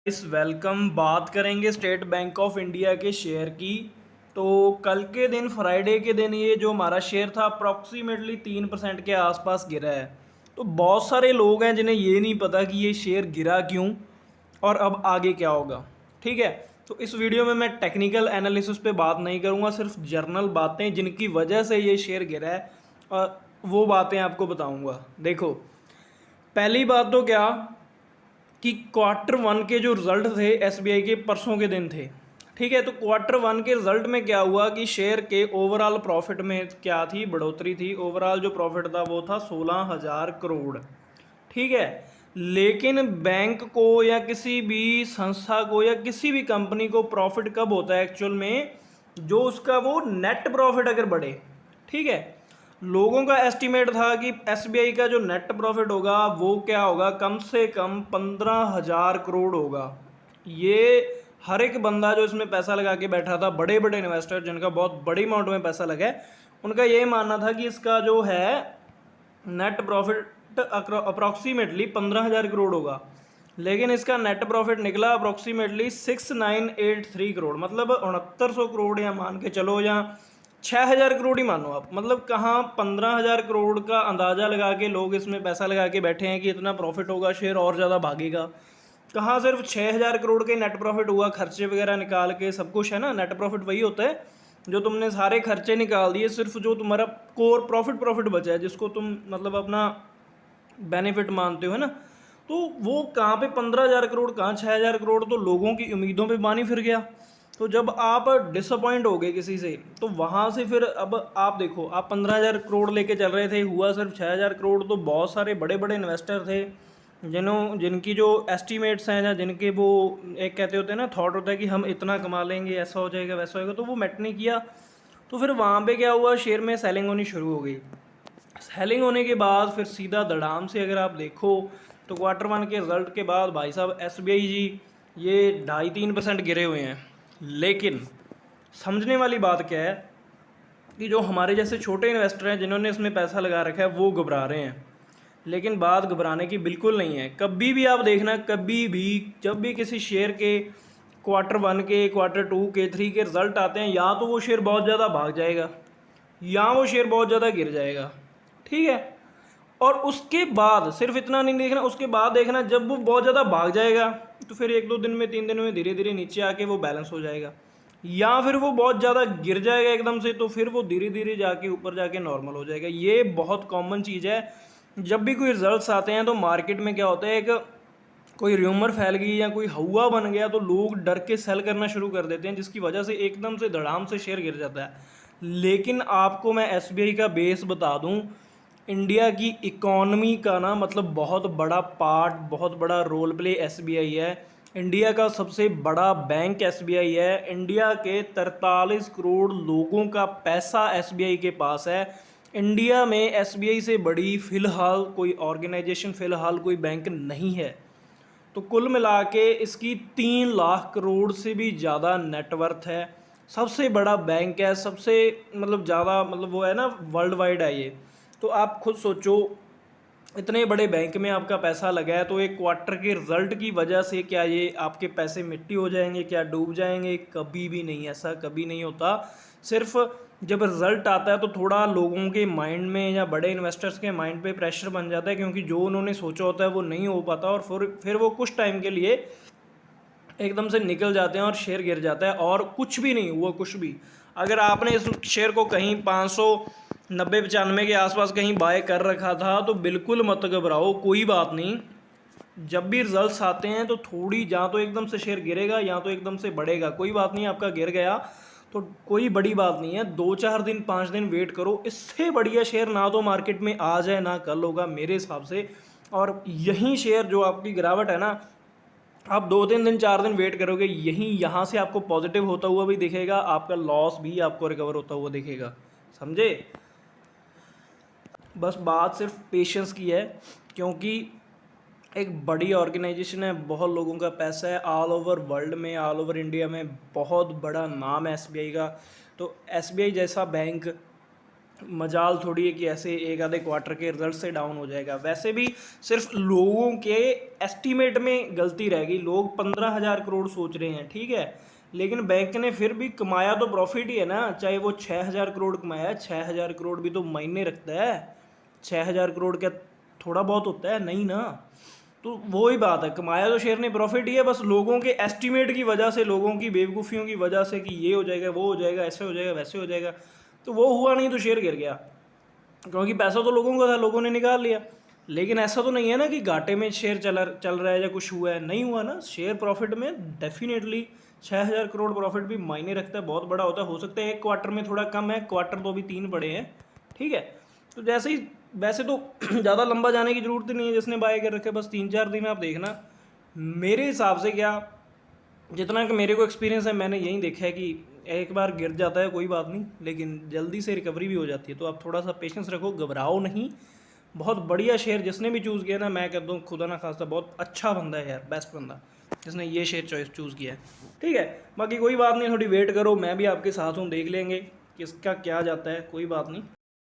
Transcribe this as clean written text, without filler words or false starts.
इस वेलकम बात करेंगे स्टेट बैंक ऑफ इंडिया के शेयर की। तो कल के दिन फ्राइडे के दिन ये जो हमारा शेयर था अप्रॉक्सीमेटली 3% के आसपास गिरा है। तो बहुत सारे लोग हैं जिन्हें ये नहीं पता कि ये शेयर गिरा क्यों और अब आगे क्या होगा। ठीक है, तो इस वीडियो में मैं टेक्निकल एनालिसिस पे बात नहीं करूँगा, सिर्फ जर्नल बातें जिनकी वजह से ये शेयर गिरा है और वो बातें आपको बताऊँगा। देखो, पहली बात तो क्या कि क्वार्टर वन के जो रिजल्ट थे एसबीआई के परसों के दिन थे। ठीक है, तो क्वार्टर वन के रिजल्ट में क्या हुआ कि शेयर के ओवरऑल प्रॉफिट में क्या थी, बढ़ोतरी थी। ओवरऑल जो प्रॉफिट था वो था 16,000 करोड़। ठीक है, लेकिन बैंक को या किसी भी संस्था को या किसी भी कंपनी को प्रॉफिट कब होता है एक्चुअल में, जो उसका वो नेट प्रॉफिट अगर बढ़े। ठीक है, लोगों का एस्टिमेट था कि एसबीआई का जो नेट प्रॉफिट होगा वो क्या होगा, कम से कम 15,000 करोड़ होगा। ये हर एक बंदा जो इसमें पैसा लगा के बैठा था, बड़े बड़े इन्वेस्टर जिनका बहुत बड़ी अमाउंट में पैसा लगा है, उनका ये मानना था कि इसका जो है नेट प्रॉफिट अप्रॉक्सीमेटली 15,000 करोड़ होगा। लेकिन इसका नेट प्रॉफिट निकला अप्रॉक्सीमेटली 6,983 करोड़, मतलब 6,900 करोड़, या मान के चलो या 6,000 करोड़ ही मानो आप। मतलब कहाँ 15,000 करोड़ का अंदाज़ा लगा के लोग इसमें पैसा लगा के बैठे हैं कि इतना प्रॉफिट होगा, शेयर और ज़्यादा भागेगा। कहाँ सिर्फ 6,000 करोड़ के नेट प्रॉफिट हुआ, खर्चे वगैरह निकाल के सब कुछ है ना। नेट प्रॉफिट वही होता है जो तुमने सारे खर्चे निकाल दिए, सिर्फ जो तुम्हारा कोर प्रॉफिट प्रॉफिट बचा है, जिसको तुम मतलब अपना बेनिफिट मानते हो, है ना। तो वो कहाँ पे 15,000 करोड़, कहाँ 6,000 करोड़, तो लोगों की उम्मीदों पे पानी फिर गया। तो जब आप डिसअपॉइंट हो गए किसी से, तो वहाँ से फिर अब आप देखो, आप 15,000 करोड़ लेके चल रहे थे, हुआ सिर्फ 6,000 करोड़। तो बहुत सारे बड़े बड़े इन्वेस्टर थे जिनकी जो एस्टिमेट्स हैं या जिनके वो एक कहते होते हैं ना, थॉट होता है कि हम इतना कमा लेंगे, ऐसा हो जाएगा वैसा होएगा, तो वो मेट नहीं किया। तो फिर वहाँ पे क्या हुआ, शेयर में सेलिंग होनी शुरू हो गई। सेलिंग होने के बाद फिर सीधा दड़ाम से अगर आप देखो, तो क्वार्टर वन के रिजल्ट के बाद भाई साहब एसबीआई जी ये 2.5-3% गिरे हुए हैं। लेकिन समझने वाली बात क्या है कि जो हमारे जैसे छोटे इन्वेस्टर हैं जिन्होंने इसमें पैसा लगा रखा है वो घबरा रहे हैं। लेकिन बात घबराने की बिल्कुल नहीं है। कभी भी आप देखना, कभी भी जब भी किसी शेयर के क्वार्टर वन के, क्वार्टर टू के, थ्री के रिजल्ट आते हैं, या तो वो शेयर बहुत ज़्यादा भाग जाएगा या वो शेयर बहुत ज़्यादा गिर जाएगा। ठीक है, और उसके बाद सिर्फ इतना नहीं देखना, उसके बाद देखना जब वो बहुत ज़्यादा भाग जाएगा तो फिर 1-2 दिन में, 3 दिन में धीरे धीरे नीचे आके वो बैलेंस हो जाएगा। या फिर वो बहुत ज़्यादा गिर जाएगा एकदम से, तो फिर वो धीरे धीरे जाके ऊपर जाके नॉर्मल हो जाएगा। ये बहुत कॉमन चीज़ है। जब भी कोई रिजल्ट्स आते हैं तो मार्केट में क्या होता है, एक कोई र्यूमर फैल गई या कोई हवा बन गया, तो लोग डर के सेल करना शुरू कर देते हैं, जिसकी वजह से एकदम से धड़ाम से शेयर गिर जाता है। लेकिन आपको मैं एसबीआई का बेस बता दूं, इंडिया की इकॉनमी का ना मतलब बहुत बड़ा पार्ट, बहुत बड़ा रोल प्ले एसबीआई है। इंडिया का सबसे बड़ा बैंक एसबीआई है। इंडिया के 43 करोड़ लोगों का पैसा एसबीआई के पास है। इंडिया में एसबीआई से बड़ी फ़िलहाल कोई ऑर्गेनाइजेशन, फ़िलहाल कोई बैंक नहीं है। तो कुल मिला के इसकी 3 लाख करोड़ से भी ज़्यादा नेटवर्थ है। सबसे बड़ा बैंक है, सबसे मतलब ज़्यादा, मतलब वो है ना, वर्ल्ड वाइड है ये। तो आप खुद सोचो, इतने बड़े बैंक में आपका पैसा लगा है, तो एक क्वार्टर के रिजल्ट की वजह से क्या ये आपके पैसे मिट्टी हो जाएंगे, क्या डूब जाएंगे? कभी भी नहीं, ऐसा कभी नहीं होता। सिर्फ जब रिजल्ट आता है तो थोड़ा लोगों के माइंड में या बड़े इन्वेस्टर्स के माइंड पे प्रेशर बन जाता है, क्योंकि जो उन्होंने सोचा होता है वो नहीं हो पाता, और फिर वो कुछ टाइम के लिए एकदम से निकल जाते हैं और शेयर गिर जाता है, और कुछ भी नहीं हुआ, कुछ भी। अगर आपने इस शेयर को कहीं 590-95 के आसपास कहीं बाय कर रखा था, तो बिल्कुल मत घबराओ, कोई बात नहीं। जब भी रिजल्ट्स आते हैं तो थोड़ी, या तो एकदम से शेयर गिरेगा या तो एकदम से बढ़ेगा, कोई बात नहीं। आपका गिर गया तो कोई बड़ी बात नहीं है, 2-4 दिन 5 दिन वेट करो। इससे बढ़िया शेयर ना तो मार्केट में आ जाए ना कल होगा मेरे हिसाब से। और यही शेयर जो आपकी गिरावट है ना, आप 2-3 दिन 4 दिन वेट करोगे, यहीं यहाँ से आपको पॉजिटिव होता हुआ भी दिखेगा, आपका लॉस भी आपको रिकवर होता हुआ दिखेगा। समझे? बस बात सिर्फ पेशेंस की है, क्योंकि एक बड़ी ऑर्गेनाइजेशन है, बहुत लोगों का पैसा है, ऑल ओवर वर्ल्ड में, ऑल ओवर इंडिया में बहुत बड़ा नाम है एसबीआई का। तो एसबीआई जैसा बैंक मजाल थोड़ी है कि ऐसे एक आधे क्वार्टर के रिजल्ट से डाउन हो जाएगा। वैसे भी सिर्फ लोगों के एस्टीमेट में गलती रहेगी, लोग 15,000 करोड़ सोच रहे हैं, ठीक है, लेकिन बैंक ने फिर भी कमाया तो प्रॉफिट ही है ना। चाहे वो 6,000 करोड़ कमाया है, 6,000 करोड़ भी तो मायने रखता है। 6,000 करोड़ क्या थोड़ा बहुत होता है? नहीं ना। तो वो ही बात है, कमाया तो शेयर ने प्रॉफिट ही है, बस लोगों के एस्टीमेट की वजह से, लोगों की बेवकूफ़ियों की वजह से कि ये हो जाएगा, वो हो जाएगा, ऐसे हो जाएगा, वैसे हो जाएगा, तो वो हुआ नहीं तो शेयर गिर गया। क्योंकि पैसा तो लोगों का था, लोगों ने निकाल लिया। लेकिन ऐसा तो नहीं है ना कि घाटे में शेयर चल रहा है या कुछ हुआ है, नहीं हुआ ना। शेयर प्रॉफिट में डेफिनेटली 6,000 करोड़ प्रॉफिट भी मायने रखता है, बहुत बड़ा होता है। हो सकता है एक क्वार्टर में थोड़ा कम है, क्वार्टर तो अभी 3 पड़े हैं, ठीक है। तो जैसे ही, वैसे तो ज़्यादा लंबा जाने की ज़रूरत ही नहीं है, जिसने बाय कर रखे बस 3-4 दिन आप देखना। मेरे हिसाब से क्या, जितना कि मेरे को एक्सपीरियंस है, मैंने यही देखा है कि एक बार गिर जाता है कोई बात नहीं, लेकिन जल्दी से रिकवरी भी हो जाती है। तो आप थोड़ा सा पेशेंस रखो, घबराओ नहीं। बहुत बढ़िया शेयर जिसने भी चूज़ किया ना, मैं कहता हूँ खुदा ना खास्ता बहुत अच्छा बंदा है यार, बेस्ट बंदा जिसने ये शेयर चॉइस चूज़ किया है, ठीक है। बाकी कोई बात नहीं, थोड़ी वेट करो, मैं भी आपके साथ हूँ, देख लेंगे किसका क्या जाता है, कोई बात नहीं।